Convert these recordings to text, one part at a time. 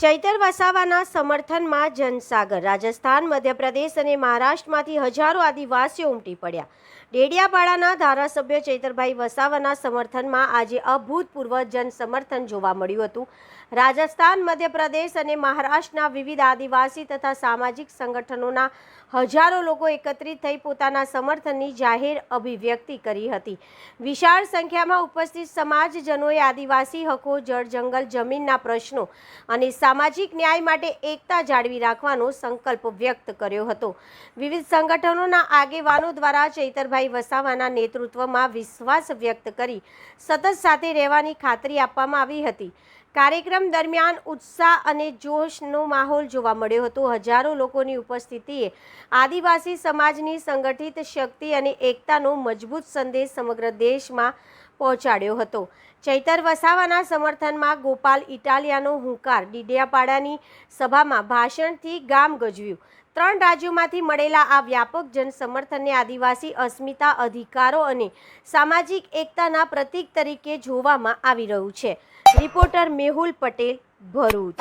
ચૈતર વસાવાના સમર્થનમાં જનસાગર। રાજસ્થાન, મધ્યપ્રદેશ અને મહારાષ્ટ્રમાંથી હજારો આદિવાસીઓ ઉમટી પડ્યા। ડેડિયાપાડાના ધારાસભ્ય ચૈતરભાઈ વસાવાના સમર્થનમાં આજે અભૂતપૂર્વ જનસમર્થન જોવા મળ્યું હતું। રાજસ્થાન, મધ્યપ્રદેશ અને મહારાષ્ટ્રના વિવિધ આદિવાસી તથા સામાજિક સંગઠનોના હજારો લોકો એકત્રિત થઈ પોતાના સમર્થનની જાહેર અભિવ્યક્તિ કરી હતી। વિશાળ સંખ્યામાં ઉપસ્થિત સમાજજનોએ આદિવાસી હકો, જળ, જંગલ, જમીનના પ્રશ્નો અને સામાજિક ન્યાય માટે એકતા જાળવી રાખવાનો સંકલ્પ વ્યક્ત કર્યો હતો। વિવિધ સંગઠનોના આગેવાનો દ્વારા ચૈતરભાઈ વસાવાના નેતૃત્વમાં વિશ્વાસ વ્યક્ત કરી સતત સાથે રહેવાની ખાતરી આપવામાં આવી હતી। કાર્યક્રમ દરમિયાન ઉત્સાહ અને જોશનો માહોલ જોવા મળ્યો હતો। હજારો લોકોની ઉપસ્થિતિએ આદિવાસી સમાજની સંગઠિત શક્તિ અને એકતાનો મજબૂત સંદેશ સમગ્ર દેશમાં પહોંચાડ્યો હતો। ચૈતર વસાવાના સમર્થનમાં ગોપાલ ઇટાલિયાનો હુંકાર। ડેડિયાપાડાની સભામાં ભાષણથી ગામ ગજવ્યું। 3 રાજ્યોમાંથી મળેલા આ વ્યાપક જનસમર્થનને આદિવાસી અસ્મિતા, અધિકારો અને સામાજિક એકતાના પ્રતીક તરીકે જોવામાં આવી રહ્યું છે। રિપોર્ટર મેહુલ પટેલ, ભરૂચ।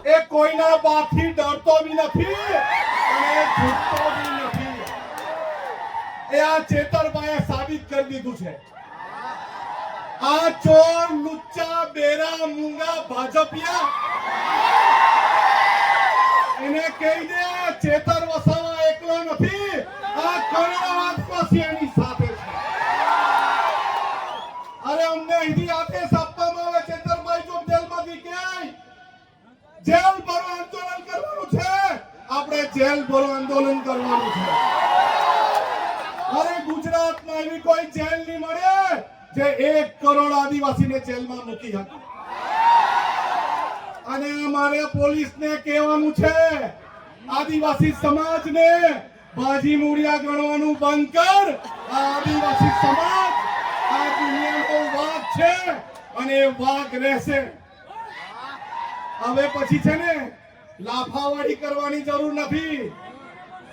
એ કોઈના બાપથી ડરતો બી નથી અને ઝૂકતો બી નથી। એ આ ચેતરભાઈએ સાબિત કરી દીધું છે। આ ચોર, લુચ્ચા, બેરા, મૂંગા, ભાજપિયા એને કહી દે ચેતર વસાવા એકલો નથી, આ કર્ણાવાસી એની સાથે છે। અરે અમને અહીંથી આદેશ આપવામાં આવે ચેતરભાઈ જો જેલમાંથી ક્યાંય જેલ ભરો આંદોલન કરવાનું છે, આપણે જેલ ભરો આંદોલન કરવાનું છે। અરે ગુજરાતમાં એવી કોઈ જેલ નહીં મળે જે 1 કરોડ આદિવાસીને જેલમાં મૂકી હતી। અને અમારે પોલીસને કહેવાનું છે, આદિવાસી સમાજને બાજી મૂળિયા ગણવાનું બંધ કર। આદિવાસી સમાજ આ દુનિયાનો વાઘ છે અને વાઘ રહેશે। હવે પછી છે ને લાફાવાળી કરવાની જરૂર નથી,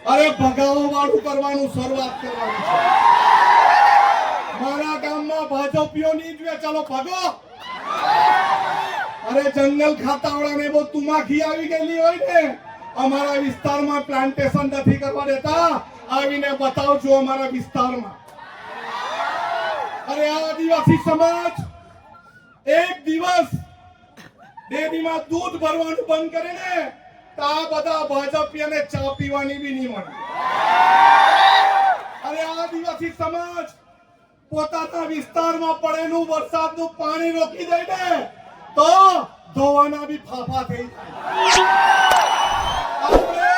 અરે ભગાવો વાળું કરવાનું શરૂઆત કરવાની છે। મારા ગામમાં ભાજપીઓ નહીં જોઈએ, ચાલો ભાગો। અરે જંગલ ખાતાવાળાને બહુ તુમાખી આવી ગયેલી હોય ને, અમારા વિસ્તારમાં પ્લાન્ટેશન નથી કરવા દેતા, આવીને બતાવજો અમારા વિસ્તારમાં। અરે આ આદિવાસી સમાજ એક દિવસ ડેરીમાં દૂધ ભરવાનું બંધ કરે ને તો આ બધા ભાજપીઓને ચા પીવાની બી નહીં મળે। અરે આદિવાસી સમાજ પોતાના વિસ્તારમાં પડેલું વરસાદનું પાણી રોકી દે ને તો ધોવાના બી ફાફા થઈ જાય। આપણે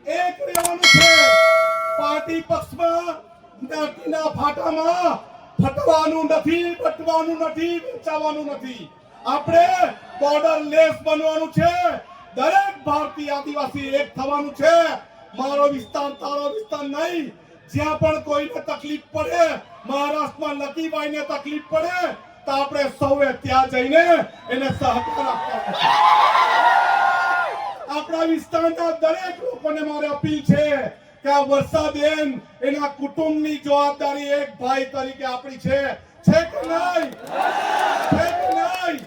એક રહેવાનું છે, પાર્ટી પક્ષમાં જ્ઞાતિના ફાટામાં ફટવાનું નથી, બટવાનું નથી, વેચાવાનું નથી। આપણે બોર્ડર લેસ બનવાનું છે। દરેક ભારતીય આદિવાસી એક થવાનું છે। મારો વિસ્તાર તારો વિસ્તાર નહીં। જ્યાં પણ કોઈને તકલીફ પડે, મહારાષ્ટ્રમાં લકીભાઈને તકલીફ પડે તો આપણે સૌએ ત્યાં જઈને એને સહકાર આપવાનો છે। આપણા વિસ્તારના દરેક લોકોને મારી અપીલ છે કે આ વર્ષાબેન એના કુટુંબની જવાબદારી એક ભાઈ તરીકે આપણી છે કે નહીં? છે કે નહીં?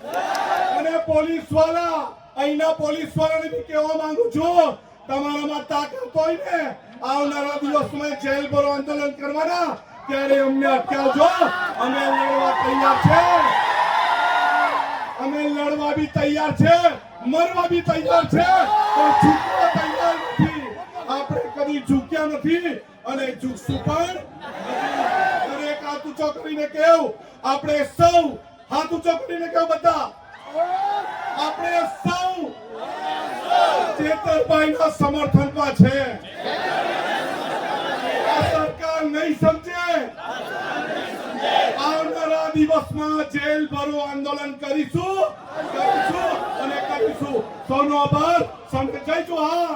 અને પોલીસ વાળા, અહીંના પોલીસ વાળાને બી કહેવા માંગુ છું, તમારામાં તાકાત હોય ને આવનારા દિવસમાં જેલ ભરો આંદોલન કરવાના, ત્યારે અમને અટકાવજો। અમે લડવા તૈયાર છે। અમે લડવા બી તૈયાર છે, મરવા બી તૈયાર છે, પણ ઝૂકવા તૈયાર નથી। આપણે કદી ઝૂક્યા નથી અને ઝૂકશું પણ નથી। દરેક હાથ ઊંચો કરીને કહેવું, આપણે સૌ હાથ ઊંચો કરીને કહેવું બધા, આપણે સૌ ચેતરભાઈના સમર્થનમાં છે। આ સરકાર નહીં સમજે, આવનારા દિવસમાં જેલ ભરો આંદોલન કરીશું અને કરીશું। સૌનો આભાર। જય જોહાર।